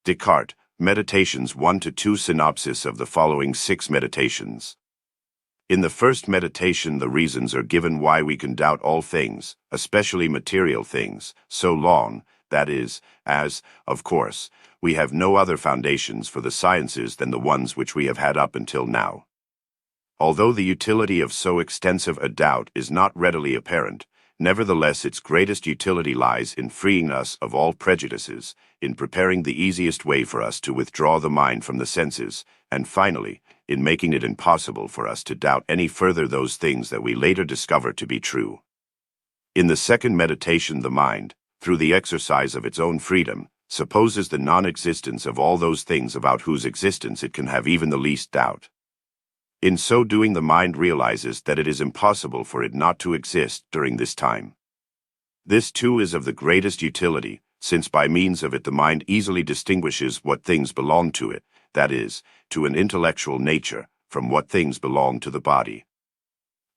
Descartes, Meditations 1 to 2 synopsis of the following 6 meditations. In the first meditation, the reasons are given why we can doubt all things, especially material things, so long, that is, as, of course, we have no other foundations for the sciences than the ones which we have had up until now. Although the utility of so extensive a doubt is not readily apparent, nevertheless its greatest utility lies in freeing us of all prejudices, in preparing the easiest way for us to withdraw the mind from the senses, and finally, in making it impossible for us to doubt any further those things that we later discover to be true. In the second meditation, the mind, through the exercise of its own freedom, supposes the non-existence of all those things about whose existence it can have even the least doubt. In so doing, the mind realizes that it is impossible for it not to exist during this time. This too is of the greatest utility, since by means of it the mind easily distinguishes what things belong to it, that is, to an intellectual nature, from what things belong to the body.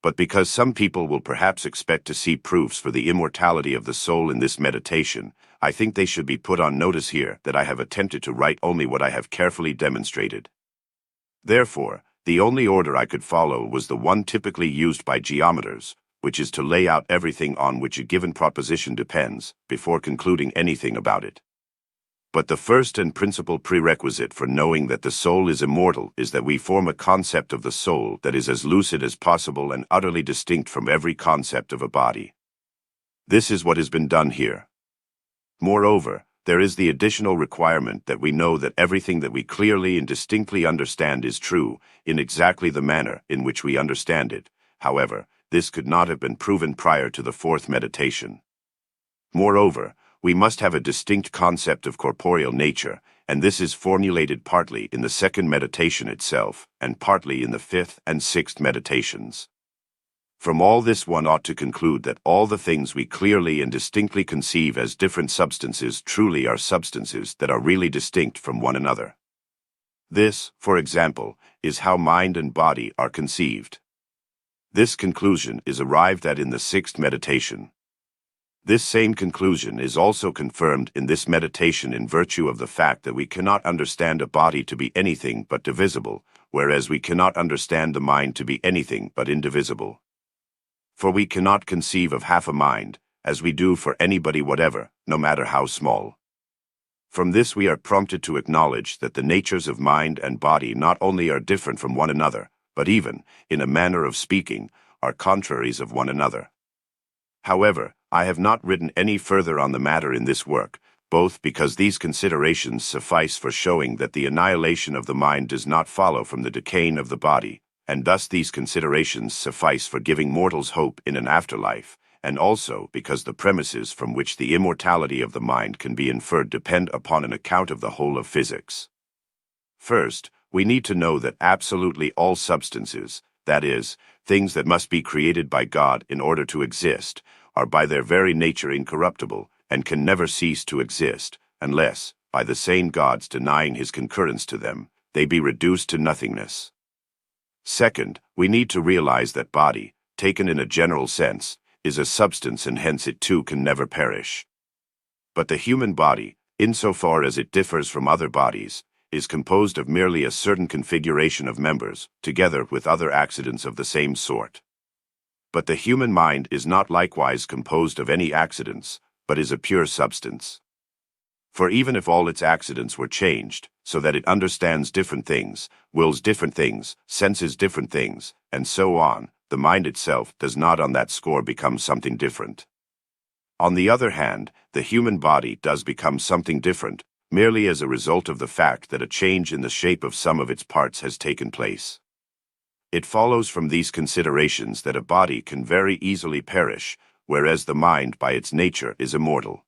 But because some people will perhaps expect to see proofs for the immortality of the soul in this meditation, I think they should be put on notice here that I have attempted to write only what I have carefully demonstrated. Therefore, the only order I could follow was the one typically used by geometers, which is to lay out everything on which a given proposition depends, before concluding anything about it. But the first and principal prerequisite for knowing that the soul is immortal is that we form a concept of the soul that is as lucid as possible and utterly distinct from every concept of a body. This is what has been done here. Moreover, there is the additional requirement that we know that everything that we clearly and distinctly understand is true, in exactly the manner in which we understand it. However, this could not have been proven prior to the fourth meditation. Moreover, we must have a distinct concept of corporeal nature, and this is formulated partly in the second meditation itself, and partly in the fifth and sixth meditations. From all this one ought to conclude that all the things we clearly and distinctly conceive as different substances truly are substances that are really distinct from one another. This, for example, is how mind and body are conceived. This conclusion is arrived at in the sixth meditation. This same conclusion is also confirmed in this meditation in virtue of the fact that we cannot understand a body to be anything but divisible, whereas we cannot understand the mind to be anything but indivisible. For we cannot conceive of half a mind, as we do for anybody whatever, no matter how small. From this we are prompted to acknowledge that the natures of mind and body not only are different from one another, but even, in a manner of speaking, are contraries of one another. However, I have not written any further on the matter in this work, both because these considerations suffice for showing that the annihilation of the mind does not follow from the decaying of the body, and thus these considerations suffice for giving mortals hope in an afterlife, and also because the premises from which the immortality of the mind can be inferred depend upon an account of the whole of physics. First, we need to know that absolutely all substances, that is, things that must be created by God in order to exist, are by their very nature incorruptible, and can never cease to exist, unless, by the same God's denying his concurrence to them, they be reduced to nothingness. Second, we need to realize that body, taken in a general sense, is a substance and hence it too can never perish. But the human body, insofar as it differs from other bodies, is composed of merely a certain configuration of members, together with other accidents of the same sort. But the human mind is not likewise composed of any accidents, but is a pure substance. For even if all its accidents were changed, so that it understands different things, wills different things, senses different things, and so on, the mind itself does not on that score become something different. On the other hand, the human body does become something different, merely as a result of the fact that a change in the shape of some of its parts has taken place. It follows from these considerations that a body can very easily perish, whereas the mind by its nature is immortal.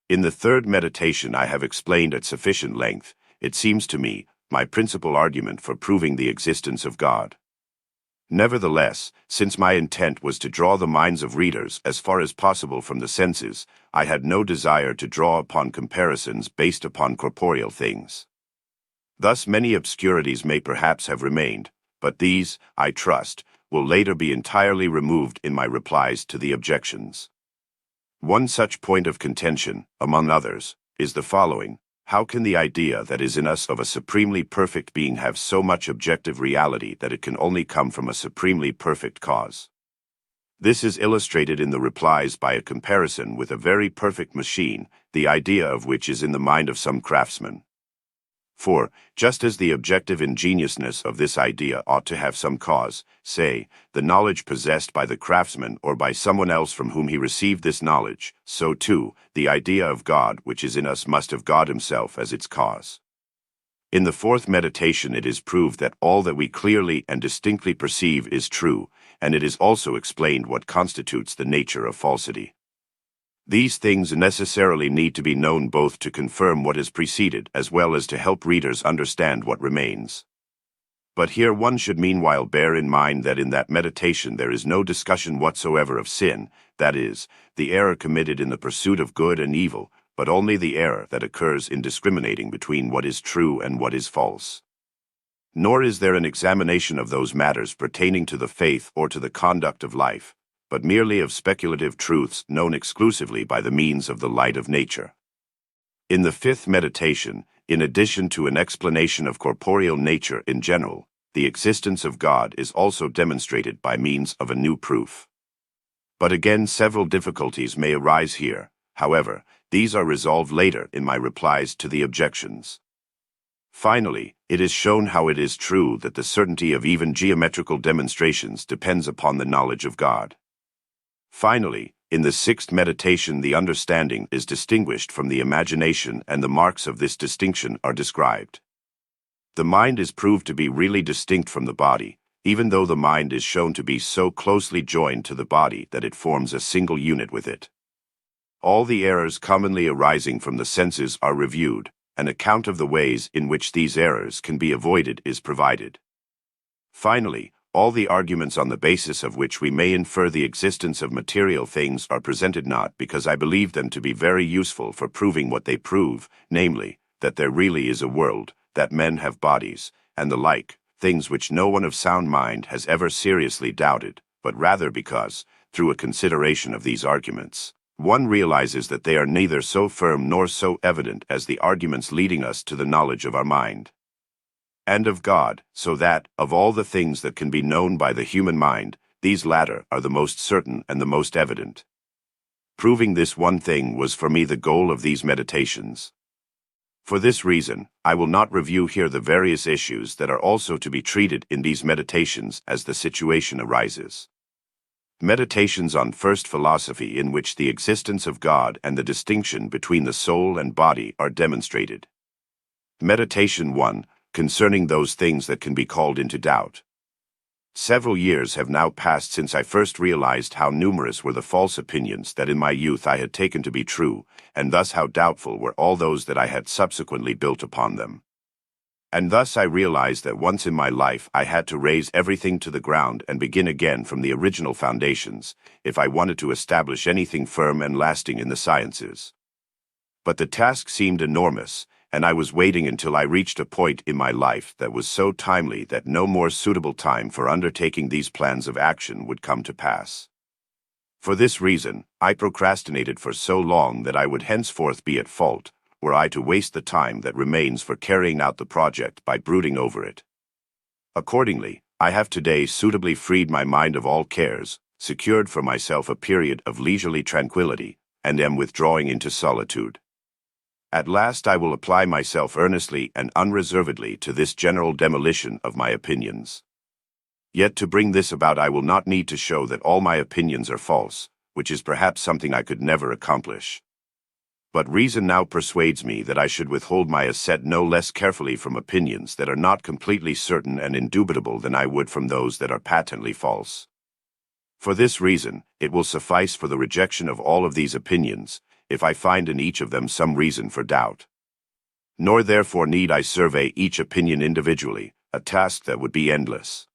In the third meditation I have explained at sufficient length, it seems to me, my principal argument for proving the existence of God. Nevertheless, since my intent was to draw the minds of readers as far as possible from the senses, I had no desire to draw upon comparisons based upon corporeal things. Thus many obscurities may perhaps have remained, but these, I trust, will later be entirely removed in my replies to the objections. One such point of contention, among others, is the following: How can the idea that is in us of a supremely perfect being have so much objective reality that it can only come from a supremely perfect cause? This is illustrated in the replies by a comparison with a very perfect machine, the idea of which is in the mind of some craftsman. For, just as the objective ingeniousness of this idea ought to have some cause, say, the knowledge possessed by the craftsman or by someone else from whom he received this knowledge, so too, the idea of God which is in us must have God himself as its cause. In the fourth meditation it is proved that all that we clearly and distinctly perceive is true, and it is also explained what constitutes the nature of falsity. These things necessarily need to be known both to confirm what has preceded as well as to help readers understand what remains. But here one should meanwhile bear in mind that in that meditation there is no discussion whatsoever of sin, that is, the error committed in the pursuit of good and evil, but only the error that occurs in discriminating between what is true and what is false. Nor is there an examination of those matters pertaining to the faith or to the conduct of life, but merely of speculative truths known exclusively by the means of the light of nature. In the fifth meditation, in addition to an explanation of corporeal nature in general, the existence of God is also demonstrated by means of a new proof. But again several difficulties may arise here. However, these are resolved later in my replies to the objections. Finally, it is shown how it is true that the certainty of even geometrical demonstrations depends upon the knowledge of God. Finally, in the sixth meditation the understanding is distinguished from the imagination and the marks of this distinction are described. The mind is proved to be really distinct from the body, even though the mind is shown to be so closely joined to the body that it forms a single unit with it. All the errors commonly arising from the senses are reviewed. An account of the ways in which these errors can be avoided is provided. Finally, all the arguments on the basis of which we may infer the existence of material things are presented not because I believe them to be very useful for proving what they prove, namely, that there really is a world, that men have bodies, and the like, things which no one of sound mind has ever seriously doubted, but rather because, through a consideration of these arguments, one realizes that they are neither so firm nor so evident as the arguments leading us to the knowledge of our mind and of God, so that, of all the things that can be known by the human mind, these latter are the most certain and the most evident. Proving this one thing was for me the goal of these meditations. For this reason, I will not review here the various issues that are also to be treated in these meditations as the situation arises. Meditations on First Philosophy, in which the existence of God and the distinction between the soul and body are demonstrated. Meditation 1, concerning those things that can be called into doubt. Several years have now passed since I first realized how numerous were the false opinions that in my youth I had taken to be true, and thus how doubtful were all those that I had subsequently built upon them. And thus I realized that once in my life I had to raise everything to the ground and begin again from the original foundations, if I wanted to establish anything firm and lasting in the sciences. But the task seemed enormous, and I was waiting until I reached a point in my life that was so timely that no more suitable time for undertaking these plans of action would come to pass. For this reason, I procrastinated for so long that I would henceforth be at fault, were I to waste the time that remains for carrying out the project by brooding over it. Accordingly, I have today suitably freed my mind of all cares, secured for myself a period of leisurely tranquility, and am withdrawing into solitude. At last I will apply myself earnestly and unreservedly to this general demolition of my opinions. Yet to bring this about I will not need to show that all my opinions are false, which is perhaps something I could never accomplish. But reason now persuades me that I should withhold my assent no less carefully from opinions that are not completely certain and indubitable than I would from those that are patently false. For this reason, it will suffice for the rejection of all of these opinions, if I find in each of them some reason for doubt. Nor therefore need I survey each opinion individually, a task that would be endless.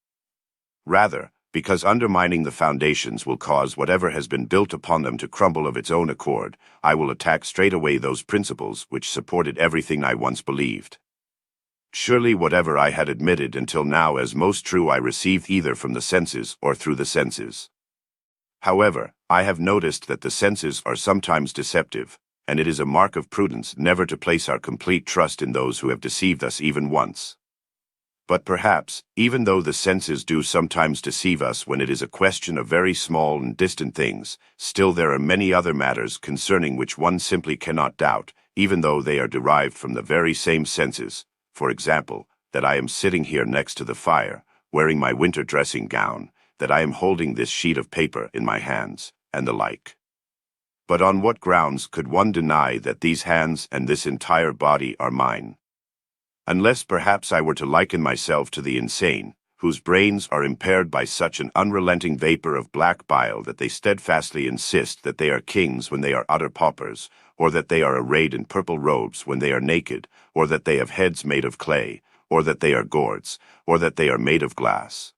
Rather, because undermining the foundations will cause whatever has been built upon them to crumble of its own accord, I will attack straightaway those principles which supported everything I once believed. Surely whatever I had admitted until now as most true I received either from the senses or through the senses. However, I have noticed that the senses are sometimes deceptive, and it is a mark of prudence never to place our complete trust in those who have deceived us even once. But perhaps, even though the senses do sometimes deceive us when it is a question of very small and distant things, still there are many other matters concerning which one simply cannot doubt, even though they are derived from the very same senses. For example, that I am sitting here next to the fire, wearing my winter dressing gown, that I am holding this sheet of paper in my hands, and the like. But on what grounds could one deny that these hands and this entire body are mine? Unless perhaps I were to liken myself to the insane, whose brains are impaired by such an unrelenting vapor of black bile that they steadfastly insist that they are kings when they are utter paupers, or that they are arrayed in purple robes when they are naked, or that they have heads made of clay, or that they are gourds, or that they are made of glass.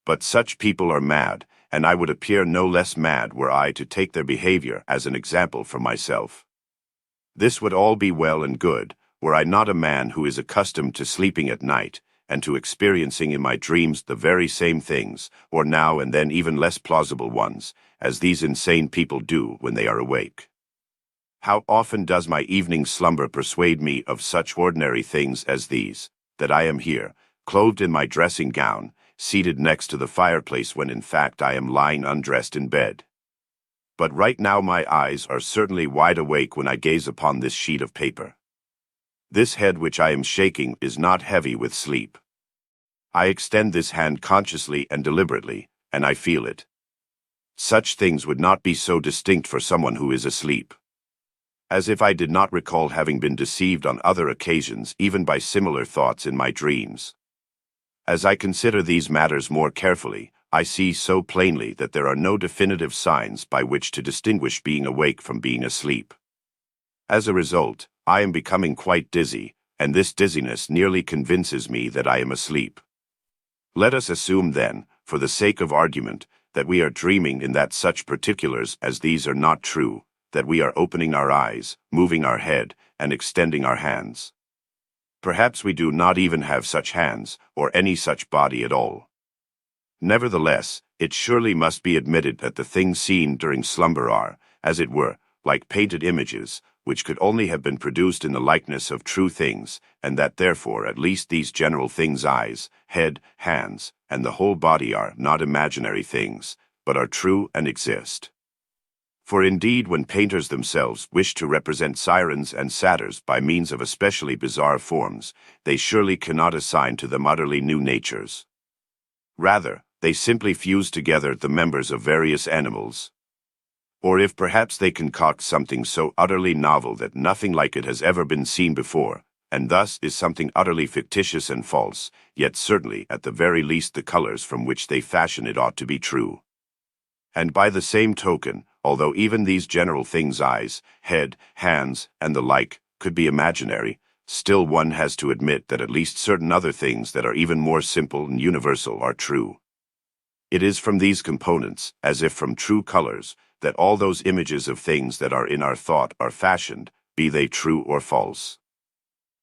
But such people are mad, and I would appear no less mad were I to take their behavior as an example for myself. This would all be well and good, were I not a man who is accustomed to sleeping at night, and to experiencing in my dreams the very same things, or now and then even less plausible ones, as these insane people do when they are awake. How often does my evening slumber persuade me of such ordinary things as these, that I am here, clothed in my dressing gown, seated next to the fireplace when in fact I am lying undressed in bed. But right now my eyes are certainly wide awake when I gaze upon this sheet of paper. This head which I am shaking is not heavy with sleep. I extend this hand consciously and deliberately, and I feel it. Such things would not be so distinct for someone who is asleep. As if I did not recall having been deceived on other occasions even by similar thoughts in my dreams. As I consider these matters more carefully, I see so plainly that there are no definitive signs by which to distinguish being awake from being asleep. As a result, I am becoming quite dizzy, and this dizziness nearly convinces me that I am asleep. Let us assume then, for the sake of argument, that we are dreaming in that such particulars as these are not true, that we are opening our eyes, moving our head, and extending our hands. Perhaps we do not even have such hands, or any such body at all. Nevertheless, it surely must be admitted that the things seen during slumber are, as it were, like painted images, which could only have been produced in the likeness of true things, and that therefore at least these general things, eyes, head, hands, and the whole body are not imaginary things, but are true and exist. For indeed when painters themselves wish to represent sirens and satyrs by means of especially bizarre forms, they surely cannot assign to them utterly new natures. Rather, they simply fuse together the members of various animals. Or if perhaps they concoct something so utterly novel that nothing like it has ever been seen before, and thus is something utterly fictitious and false, yet certainly at the very least the colors from which they fashion it ought to be true. And by the same token, although even these general things, eyes, head, hands, and the like, could be imaginary, still one has to admit that at least certain other things that are even more simple and universal are true. It is from these components, as if from true colors, that all those images of things that are in our thought are fashioned, be they true or false.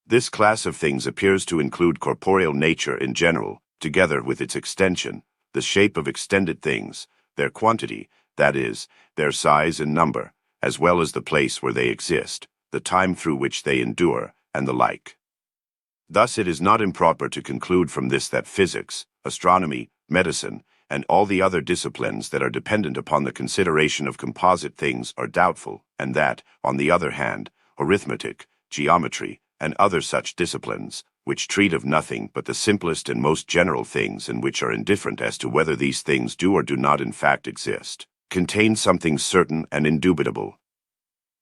This class of things appears to include corporeal nature in general, together with its extension, the shape of extended things, their quantity, that is, their size and number, as well as the place where they exist, the time through which they endure, and the like. Thus it is not improper to conclude from this that physics, astronomy, medicine, and all the other disciplines that are dependent upon the consideration of composite things are doubtful, and that, on the other hand, arithmetic, geometry, and other such disciplines, which treat of nothing but the simplest and most general things and which are indifferent as to whether these things do or do not in fact exist, contain something certain and indubitable.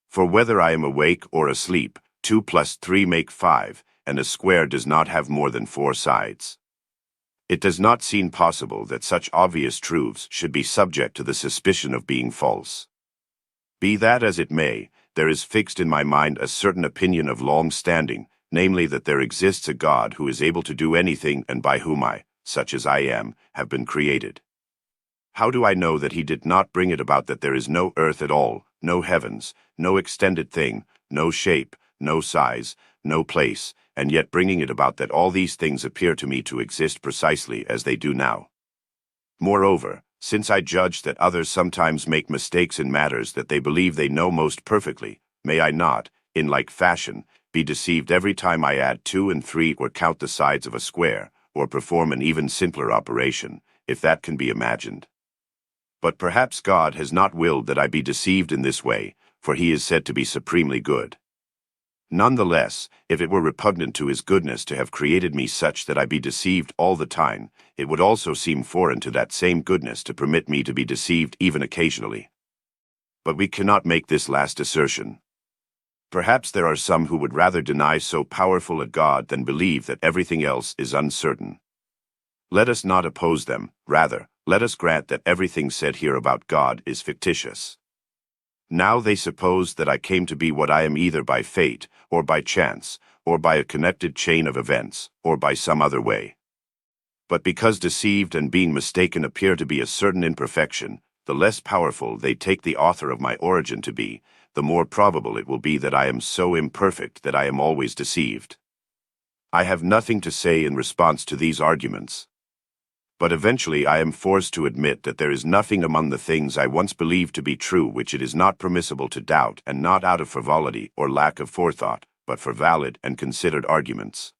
For whether I am awake or asleep, 2 plus 3 make 5, and a square does not have more than 4 sides. It does not seem possible that such obvious truths should be subject to the suspicion of being false. Be that as it may, there is fixed in my mind a certain opinion of long standing, namely that there exists a God who is able to do anything and by whom I, such as I am, have been created. How do I know that he did not bring it about that there is no earth at all, no heavens, no extended thing, no shape, no size, no place, and yet bringing it about that all these things appear to me to exist precisely as they do now? Moreover, since I judge that others sometimes make mistakes in matters that they believe they know most perfectly, may I not, in like fashion, be deceived every time I add 2 and 3 or count the sides of a square, or perform an even simpler operation, if that can be imagined. But perhaps God has not willed that I be deceived in this way, for he is said to be supremely good. Nonetheless, if it were repugnant to his goodness to have created me such that I be deceived all the time, it would also seem foreign to that same goodness to permit me to be deceived even occasionally. But we cannot make this last assertion. Perhaps there are some who would rather deny so powerful a God than believe that everything else is uncertain. Let us not oppose them, rather, let us grant that everything said here about God is fictitious. Now they suppose that I came to be what I am either by fate, or by chance, or by a connected chain of events, or by some other way. But because deceived and being mistaken appear to be a certain imperfection, the less powerful they take the author of my origin to be, the more probable it will be that I am so imperfect that I am always deceived. I have nothing to say in response to these arguments. But eventually I am forced to admit that there is nothing among the things I once believed to be true which it is not permissible to doubt, and not out of frivolity or lack of forethought, but for valid and considered arguments.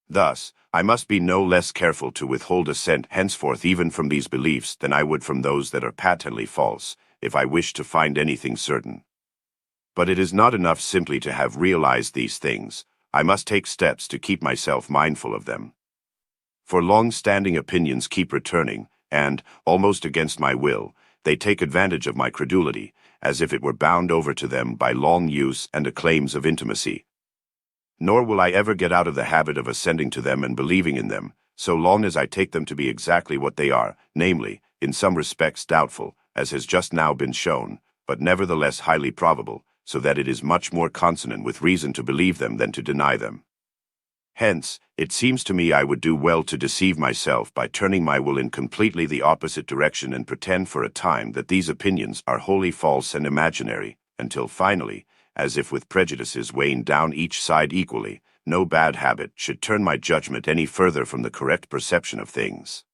Thus, I must be no less careful to withhold assent henceforth even from these beliefs than I would from those that are patently false, if I wish to find anything certain. But it is not enough simply to have realized these things. I must take steps to keep myself mindful of them. For long-standing opinions keep returning, and, almost against my will, they take advantage of my credulity, as if it were bound over to them by long use and acclaims of intimacy. Nor will I ever get out of the habit of assenting to them and believing in them, so long as I take them to be exactly what they are, namely, in some respects doubtful, as has just now been shown, but nevertheless highly probable, so that it is much more consonant with reason to believe them than to deny them. Hence, it seems to me I would do well to deceive myself by turning my will in completely the opposite direction and pretend for a time that these opinions are wholly false and imaginary, until finally, as if with prejudices weighing down each side equally, no bad habit should turn my judgment any further from the correct perception of things.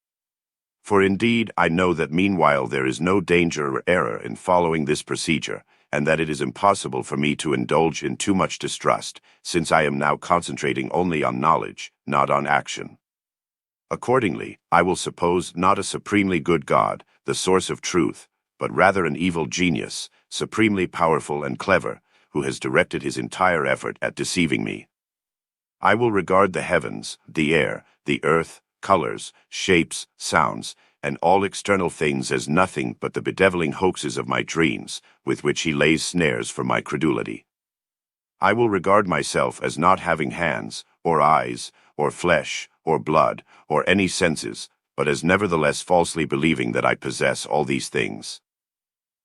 For indeed, I know that meanwhile there is no danger or error in following this procedure, and that it is impossible for me to indulge in too much distrust, since I am now concentrating only on knowledge, not on action. Accordingly, I will suppose not a supremely good God, the source of truth, but rather an evil genius, supremely powerful and clever, who has directed his entire effort at deceiving me. I will regard the heavens, the air, the earth, colors, shapes, sounds, and all external things as nothing but the bedeviling hoaxes of my dreams, with which he lays snares for my credulity. I will regard myself as not having hands, or eyes, or flesh, or blood, or any senses, but as nevertheless falsely believing that I possess all these things.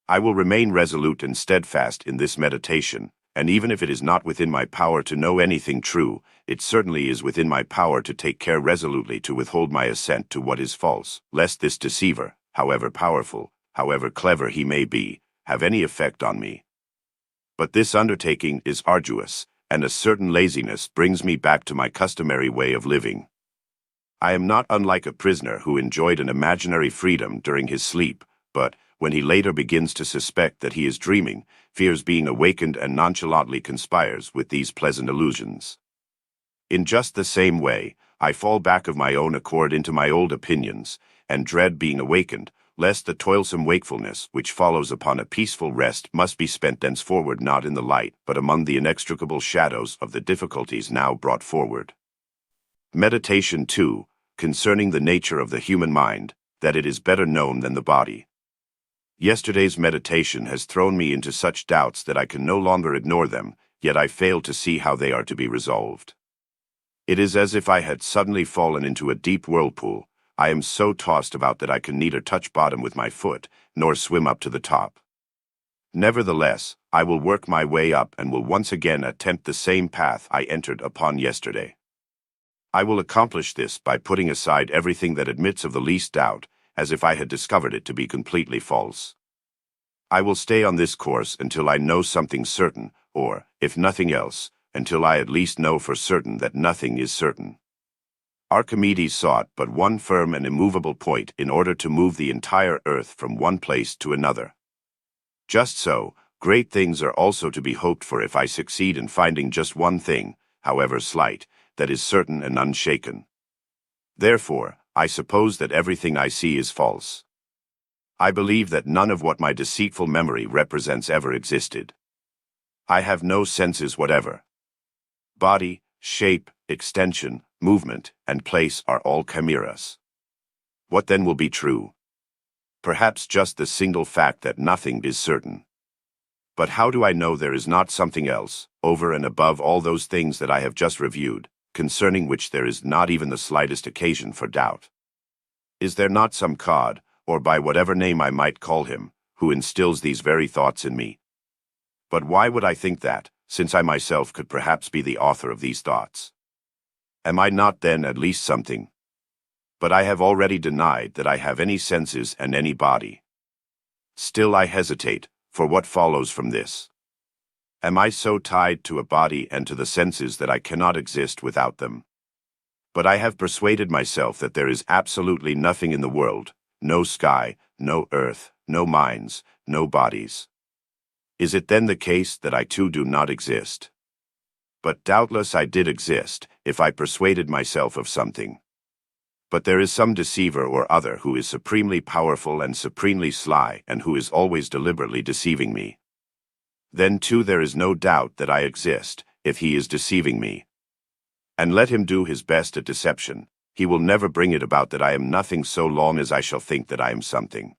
I will remain resolute and steadfast in this meditation, and even if it is not within my power to know anything true, it certainly is within my power to take care resolutely to withhold my assent to what is false, lest this deceiver, however powerful, however clever he may be, have any effect on me. But this undertaking is arduous, and a certain laziness brings me back to my customary way of living. I am not unlike a prisoner who enjoyed an imaginary freedom during his sleep, but, when he later begins to suspect that he is dreaming, fears being awakened and nonchalantly conspires with these pleasant illusions. In just the same way, I fall back of my own accord into my old opinions, and dread being awakened, lest the toilsome wakefulness which follows upon a peaceful rest must be spent thenceforward not in the light, but among the inextricable shadows of the difficulties now brought forward. Meditation 2, concerning the nature of the human mind, that it is better known than the body. Yesterday's meditation has thrown me into such doubts that I can no longer ignore them, yet I fail to see how they are to be resolved. It is as if I had suddenly fallen into a deep whirlpool. I am so tossed about that I can neither touch bottom with my foot, nor swim up to the top. Nevertheless, I will work my way up and will once again attempt the same path I entered upon yesterday. I will accomplish this by putting aside everything that admits of the least doubt, as if I had discovered it to be completely false. I will stay on this course until I know something certain, or, if nothing else, until I at least know for certain that nothing is certain. Archimedes sought but one firm and immovable point in order to move the entire earth from one place to another. Just so, Great things are also to be hoped for if I succeed in finding just one thing, however slight, that is certain and unshaken. Therefore, I suppose that everything I see is false. I believe that none of what my deceitful memory represents ever existed. I have no senses whatever. Body, shape, extension, movement, and place are all chimeras. What then will be true? Perhaps just the single fact that nothing is certain. But how do I know there is not something else, over and above all those things that I have just reviewed, concerning which there is not even the slightest occasion for doubt? Is there not some God, or by whatever name I might call him, who instills these very thoughts in me? But why would I think that, since I myself could perhaps be the author of these thoughts? Am I not then at least something? But I have already denied that I have any senses and any body. Still I hesitate, for what follows from this? Am I so tied to a body and to the senses that I cannot exist without them? But I have persuaded myself that there is absolutely nothing in the world, no sky, no earth, no minds, no bodies. Is it then the case that I too do not exist? But doubtless I did exist, if I persuaded myself of something. But there is some deceiver or other who is supremely powerful and supremely sly and who is always deliberately deceiving me. Then too there is no doubt that I exist, if he is deceiving me. And let him do his best at deception, he will never bring it about that I am nothing so long as I shall think that I am something.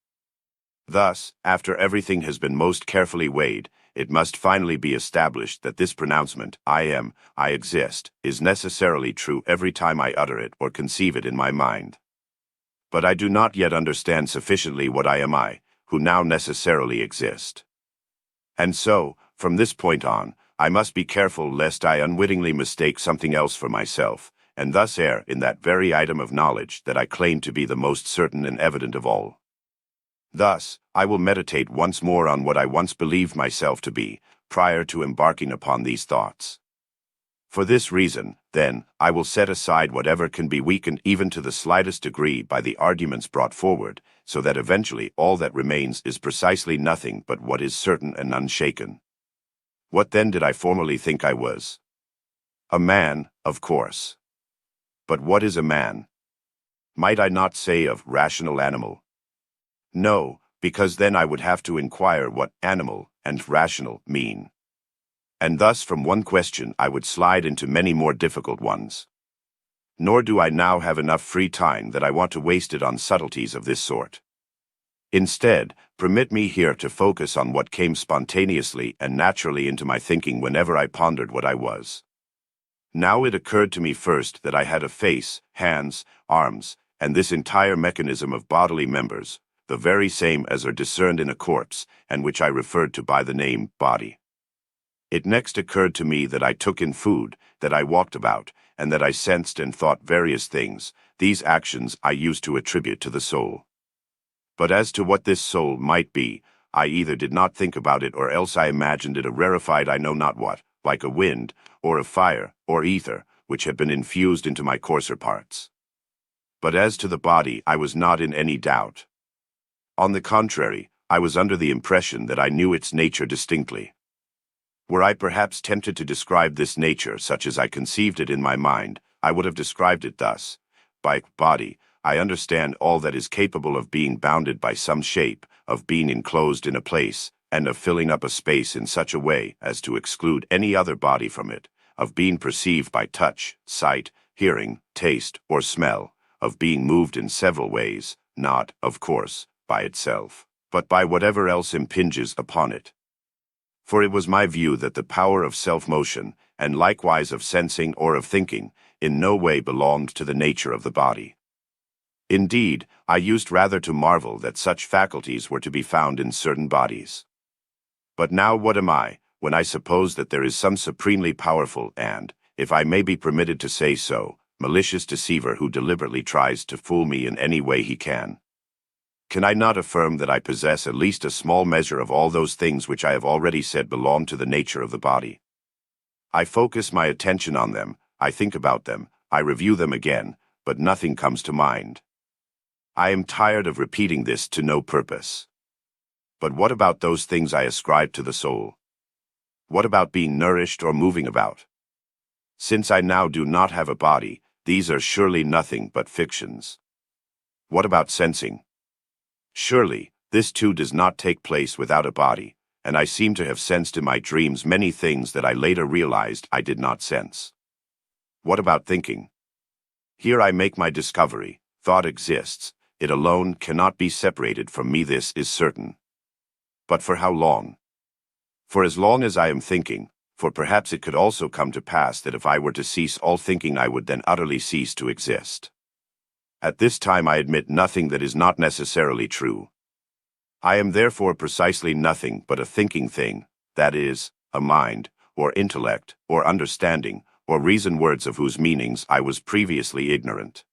Thus, after everything has been most carefully weighed, it must finally be established that this pronouncement, I am, I exist, is necessarily true every time I utter it or conceive it in my mind. But I do not yet understand sufficiently what I am I, who now necessarily exist. And so, from this point on, I must be careful lest I unwittingly mistake something else for myself, and thus err in that very item of knowledge that I claim to be the most certain and evident of all. Thus, I will meditate once more on what I once believed myself to be, prior to embarking upon these thoughts. For this reason, then, I will set aside whatever can be weakened even to the slightest degree by the arguments brought forward, so that eventually all that remains is precisely nothing but what is certain and unshaken. What then did I formerly think I was? A man, of course. But what is a man? Might I not say of rational animal? No, because then I would have to inquire what animal and rational mean. And thus from one question I would slide into many more difficult ones. Nor do I now have enough free time that I want to waste it on subtleties of this sort. Instead, permit me here to focus on what came spontaneously and naturally into my thinking whenever I pondered what I was. Now it occurred to me first that I had a face, hands, arms, and this entire mechanism of bodily members, the very same as are discerned in a corpse, and which I referred to by the name body. It next occurred to me that I took in food, that I walked about, and that I sensed and thought various things. These actions I used to attribute to the soul. But as to what this soul might be, I either did not think about it or else I imagined it a rarefied I know not what, like a wind, or a fire, or ether, which had been infused into my coarser parts. But as to the body I was not in any doubt. On the contrary, I was under the impression that I knew its nature distinctly. Were I perhaps tempted to describe this nature such as I conceived it in my mind, I would have described it thus. By body, I understand all that is capable of being bounded by some shape, of being enclosed in a place, and of filling up a space in such a way as to exclude any other body from it, of being perceived by touch, sight, hearing, taste, or smell, of being moved in several ways, not, of course, by itself, but by whatever else impinges upon it. For it was my view that the power of self-motion, and likewise of sensing or of thinking, in no way belonged to the nature of the body. Indeed, I used rather to marvel that such faculties were to be found in certain bodies. But now what am I, when I suppose that there is some supremely powerful and, if I may be permitted to say so, malicious deceiver who deliberately tries to fool me in any way he can? Can I not affirm that I possess at least a small measure of all those things which I have already said belong to the nature of the body? I focus my attention on them, I think about them, I review them again, but nothing comes to mind. I am tired of repeating this to no purpose. But what about those things I ascribe to the soul? What about being nourished or moving about? Since I now do not have a body, these are surely nothing but fictions. What about sensing? Surely, this too does not take place without a body, and I seem to have sensed in my dreams many things that I later realized I did not sense. What about thinking? Here I make my discovery. Thought exists. It alone cannot be separated from me, this is certain. But for how long? For as long as I am thinking, for perhaps it could also come to pass that if I were to cease all thinking I would then utterly cease to exist. At this time I admit nothing that is not necessarily true. I am therefore precisely nothing but a thinking thing, that is, a mind, or intellect, or understanding, or reason, words of whose meanings I was previously ignorant.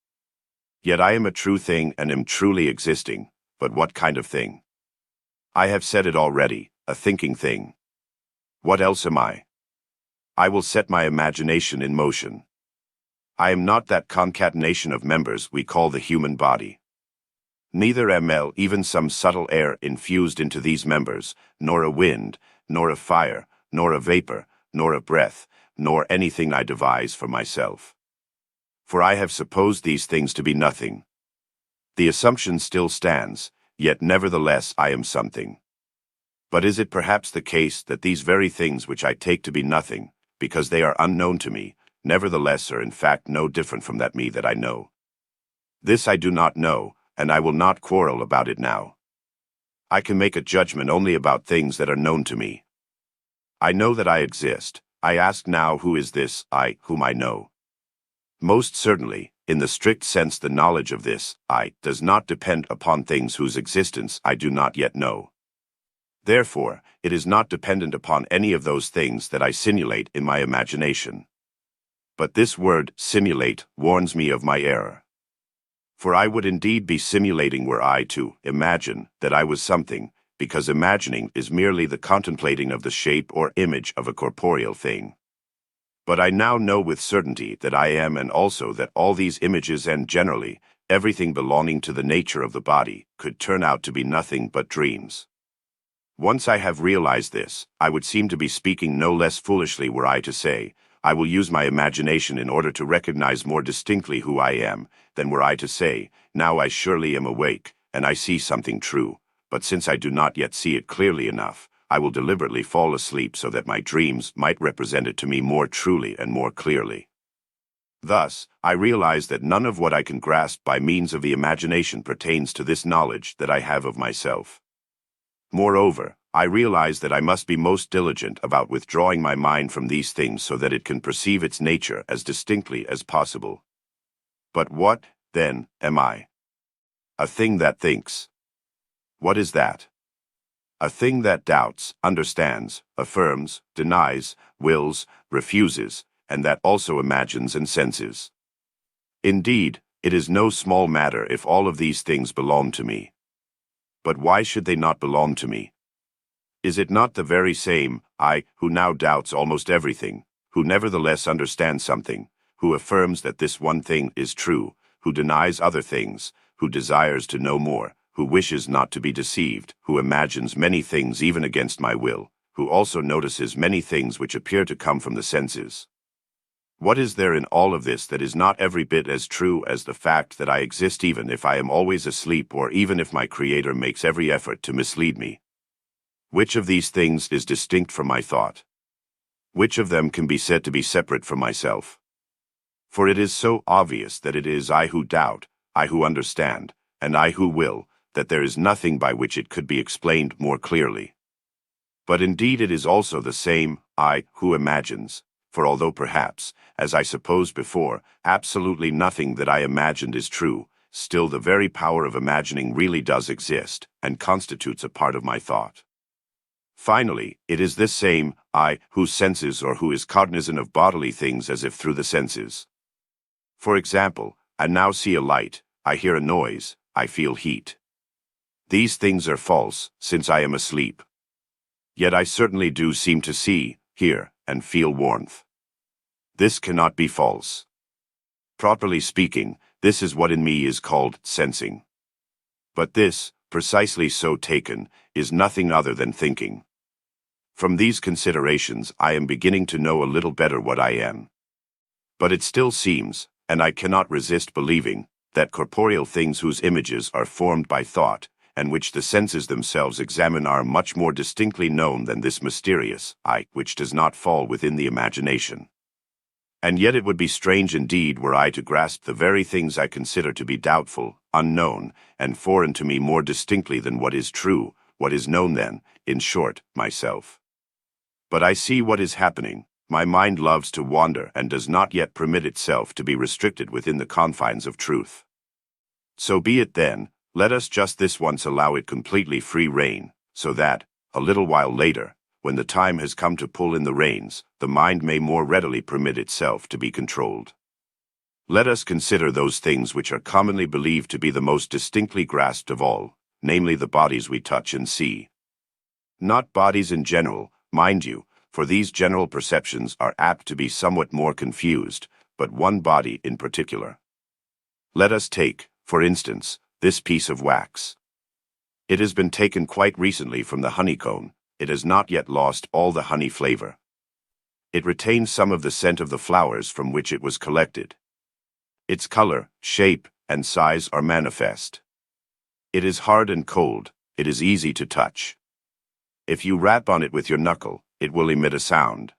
Yet I am a true thing and am truly existing, but what kind of thing? I have said it already, a thinking thing. What else am I? I will set my imagination in motion. I am not that concatenation of members we call the human body. Neither am I even some subtle air infused into these members, nor a wind, nor a fire, nor a vapor, nor a breath, nor anything I devise for myself. For I have supposed these things to be nothing. The assumption still stands, yet nevertheless I am something. But is it perhaps the case that these very things which I take to be nothing, because they are unknown to me, nevertheless are in fact no different from that me that I know? This I do not know, and I will not quarrel about it now. I can make a judgment only about things that are known to me. I know that I exist. I ask now, who is this I whom I know? Most certainly, in the strict sense, the knowledge of this I does not depend upon things whose existence I do not yet know. Therefore, it is not dependent upon any of those things that I simulate in my imagination. But this word, simulate, warns me of my error. For I would indeed be simulating were I to imagine that I was something, because imagining is merely the contemplating of the shape or image of a corporeal thing. But I now know with certainty that I am, and also that all these images and generally everything belonging to the nature of the body could turn out to be nothing but dreams. Once I have realized this, I would seem to be speaking no less foolishly were I to say, I will use my imagination in order to recognize more distinctly who I am, than were I to say, now I surely am awake, and I see something true, but since I do not yet see it clearly enough, I will deliberately fall asleep so that my dreams might represent it to me more truly and more clearly. Thus, I realize that none of what I can grasp by means of the imagination pertains to this knowledge that I have of myself. Moreover, I realize that I must be most diligent about withdrawing my mind from these things so that it can perceive its nature as distinctly as possible. But what, then, am I? A thing that thinks. What is that? A thing that doubts, understands, affirms, denies, wills, refuses, and that also imagines and senses. Indeed, it is no small matter if all of these things belong to me. But why should they not belong to me? Is it not the very same I who now doubts almost everything, who nevertheless understands something, who affirms that this one thing is true, who denies other things, who desires to know more, who wishes not to be deceived, who imagines many things even against my will, who also notices many things which appear to come from the senses? What is there in all of this that is not every bit as true as the fact that I exist even if I am always asleep or even if my Creator makes every effort to mislead me? Which of these things is distinct from my thought? Which of them can be said to be separate from myself? For it is so obvious that it is I who doubt, I who understand, and I who will, that there is nothing by which it could be explained more clearly. But indeed it is also the same I who imagines, for although perhaps, as I supposed before, absolutely nothing that I imagined is true, still the very power of imagining really does exist, and constitutes a part of my thought. Finally, it is this same I who senses or who is cognizant of bodily things as if through the senses. For example, I now see a light, I hear a noise, I feel heat. These things are false, since I am asleep. Yet I certainly do seem to see, hear, and feel warmth. This cannot be false. Properly speaking, this is what in me is called sensing. But this, precisely so taken, is nothing other than thinking. From these considerations I am beginning to know a little better what I am. But it still seems, and I cannot resist believing, that corporeal things whose images are formed by thought, and which the senses themselves examine, are much more distinctly known than this mysterious I, which does not fall within the imagination. And yet it would be strange indeed were I to grasp the very things I consider to be doubtful, unknown, and foreign to me more distinctly than what is true, what is known then, in short, myself. But I see what is happening. My mind loves to wander and does not yet permit itself to be restricted within the confines of truth. So be it then, let us just this once allow it completely free rein, so that, a little while later, when the time has come to pull in the reins, the mind may more readily permit itself to be controlled. Let us consider those things which are commonly believed to be the most distinctly grasped of all, namely the bodies we touch and see. Not bodies in general, mind you, for these general perceptions are apt to be somewhat more confused, but one body in particular. Let us take, for instance, this piece of wax. It has been taken quite recently from the honeycomb. It has not yet lost all the honey flavor. It retains some of the scent of the flowers from which it was collected. Its color, shape, and size are manifest. It is hard and cold. It is easy to touch. If you rap on it with your knuckle, it will emit a sound.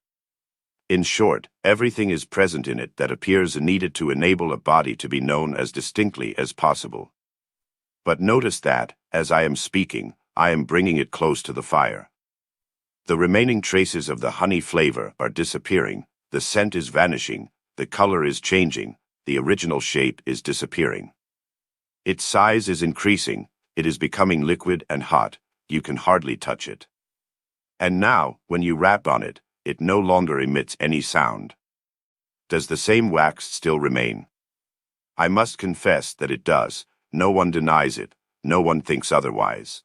In short, everything is present in it that appears needed to enable a body to be known as distinctly as possible. But notice that, as I am speaking, I am bringing it close to the fire. The remaining traces of the honey flavor are disappearing, the scent is vanishing, the color is changing, the original shape is disappearing. Its size is increasing, it is becoming liquid and hot, you can hardly touch it. And now, when you rap on it, it no longer emits any sound. Does the same wax still remain? I must confess that it does. No one denies it, no one thinks otherwise.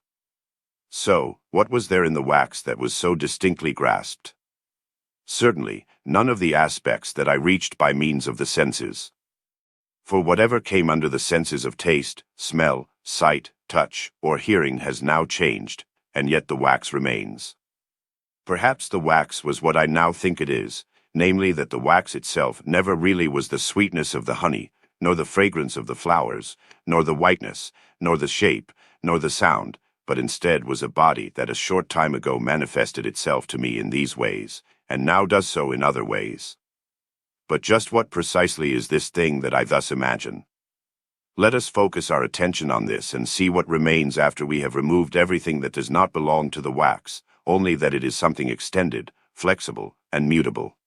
So, what was there in the wax that was so distinctly grasped? Certainly, none of the aspects that I reached by means of the senses. For whatever came under the senses of taste, smell, sight, touch, or hearing has now changed, and yet the wax remains. Perhaps the wax was what I now think it is, namely that the wax itself never really was the sweetness of the honey, nor the fragrance of the flowers, nor the whiteness, nor the shape, nor the sound, but instead was a body that a short time ago manifested itself to me in these ways, and now does so in other ways. But just what precisely is this thing that I thus imagine? Let us focus our attention on this and see what remains after we have removed everything that does not belong to the wax, only that it is something extended, flexible, and mutable.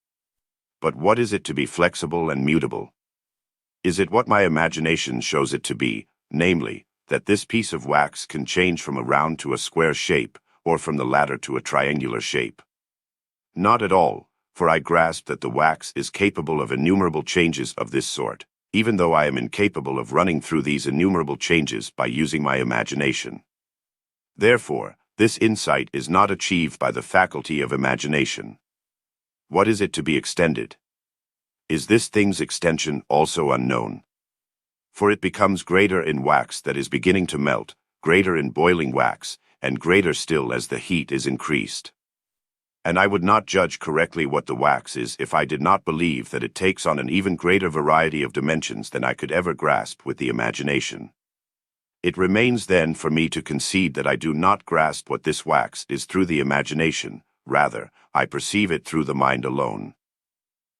But what is it to be flexible and mutable? Is it what my imagination shows it to be, namely, that this piece of wax can change from a round to a square shape, or from the latter to a triangular shape? Not at all, for I grasp that the wax is capable of innumerable changes of this sort, even though I am incapable of running through these innumerable changes by using my imagination. Therefore, this insight is not achieved by the faculty of imagination. What is it to be extended? Is this thing's extension also unknown? For it becomes greater in wax that is beginning to melt, greater in boiling wax, and greater still as the heat is increased. And I would not judge correctly what the wax is if I did not believe that it takes on an even greater variety of dimensions than I could ever grasp with the imagination. It remains then for me to concede that I do not grasp what this wax is through the imagination, rather, I perceive it through the mind alone.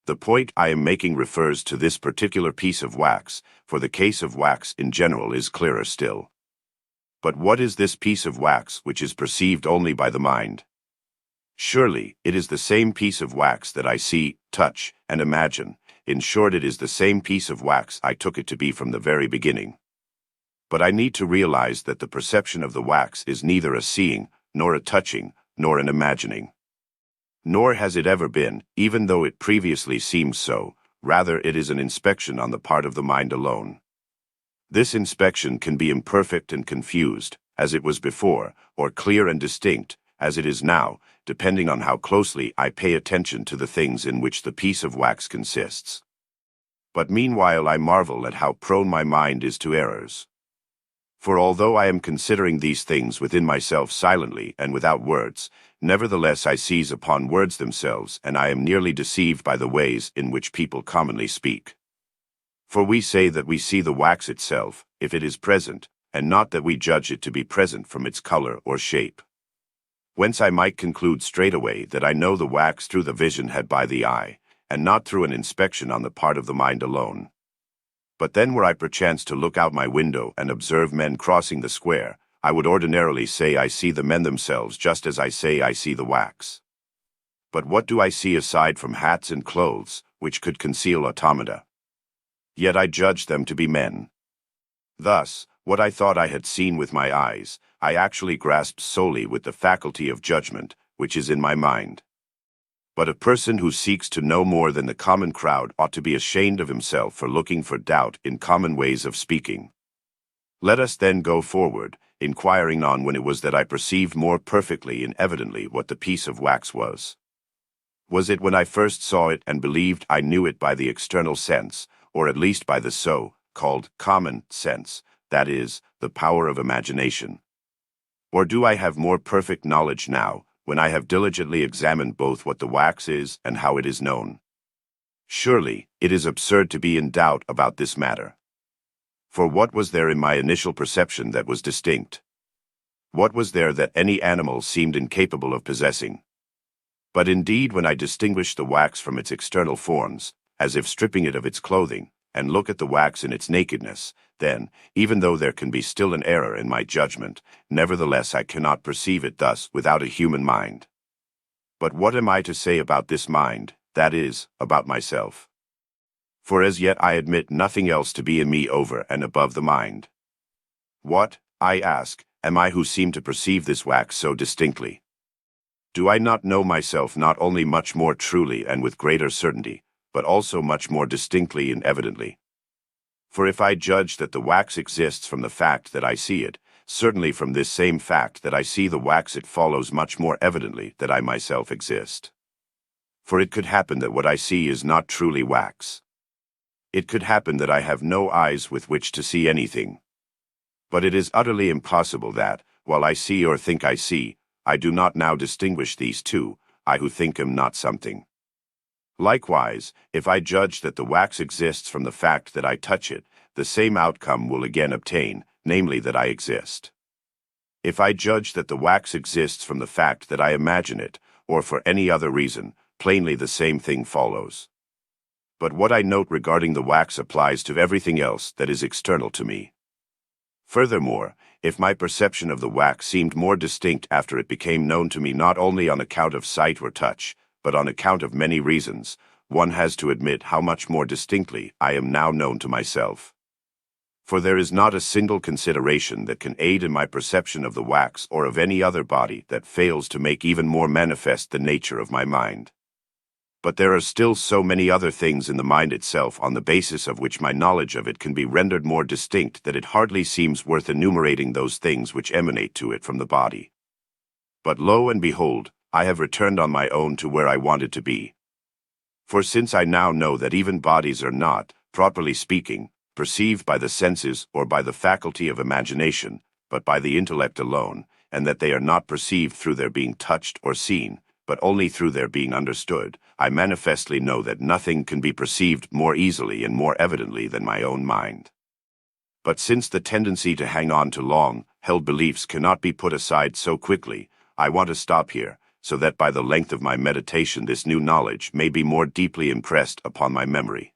The point I am making refers to this particular piece of wax, for the case of wax in general is clearer still. But what is this piece of wax which is perceived only by the mind? Surely, it is the same piece of wax that I see, touch, and imagine. In short, it is the same piece of wax I took it to be from the very beginning. But I need to realize that the perception of the wax is neither a seeing, nor a touching, nor an imagining. Nor has it ever been, even though it previously seemed so, rather it is an inspection on the part of the mind alone. This inspection can be imperfect and confused, as it was before, or clear and distinct, as it is now, depending on how closely I pay attention to the things in which the piece of wax consists. But meanwhile I marvel at how prone my mind is to errors. For although I am considering these things within myself silently and without words, nevertheless I seize upon words themselves, and I am nearly deceived by the ways in which people commonly speak. For we say that we see the wax itself, if it is present, and not that we judge it to be present from its color or shape. Whence I might conclude straightway that I know the wax through the vision had by the eye, and not through an inspection on the part of the mind alone. But then were I perchance to look out my window and observe men crossing the square, I would ordinarily say I see the men themselves just as I say I see the wax. But what do I see aside from hats and clothes, which could conceal automata? Yet I judge them to be men. Thus, what I thought I had seen with my eyes, I actually grasped solely with the faculty of judgment, which is in my mind. But a person who seeks to know more than the common crowd ought to be ashamed of himself for looking for doubt in common ways of speaking. Let us then go forward, inquiring on when it was that I perceived more perfectly and evidently what the piece of wax was. Was it when I first saw it and believed I knew it by the external sense, or at least by the so-called common sense, that is, the power of imagination? Or do I have more perfect knowledge now, when I have diligently examined both what the wax is and how it is known? Surely, it is absurd to be in doubt about this matter. For what was there in my initial perception that was distinct? What was there that any animal seemed incapable of possessing? But indeed, when I distinguish the wax from its external forms, as if stripping it of its clothing, and look at the wax in its nakedness, then, even though there can be still an error in my judgment, nevertheless I cannot perceive it thus without a human mind. But what am I to say about this mind, that is, about myself? For as yet I admit nothing else to be in me over and above the mind. What, I ask, am I who seem to perceive this wax so distinctly? Do I not know myself not only much more truly and with greater certainty, but also much more distinctly and evidently? For if I judge that the wax exists from the fact that I see it, certainly from this same fact that I see the wax it follows much more evidently that I myself exist. For it could happen that what I see is not truly wax. It could happen that I have no eyes with which to see anything. But it is utterly impossible that, while I see or think I see, I do not now distinguish these two, I who think am not something. Likewise, if I judge that the wax exists from the fact that I touch it, the same outcome will again obtain, namely that I exist. If I judge that the wax exists from the fact that I imagine it, or for any other reason, plainly the same thing follows. But what I note regarding the wax applies to everything else that is external to me. Furthermore, if my perception of the wax seemed more distinct after it became known to me not only on account of sight or touch, but on account of many reasons, one has to admit how much more distinctly I am now known to myself. For there is not a single consideration that can aid in my perception of the wax or of any other body that fails to make even more manifest the nature of my mind. But there are still so many other things in the mind itself on the basis of which my knowledge of it can be rendered more distinct that it hardly seems worth enumerating those things which emanate to it from the body. But lo and behold, I have returned on my own to where I wanted to be. For since I now know that even bodies are not, properly speaking, perceived by the senses or by the faculty of imagination, but by the intellect alone, and that they are not perceived through their being touched or seen, but only through their being understood, I manifestly know that nothing can be perceived more easily and more evidently than my own mind. But since the tendency to hang on to long-held beliefs cannot be put aside so quickly, I want to stop here, so that by the length of my meditation this new knowledge may be more deeply impressed upon my memory.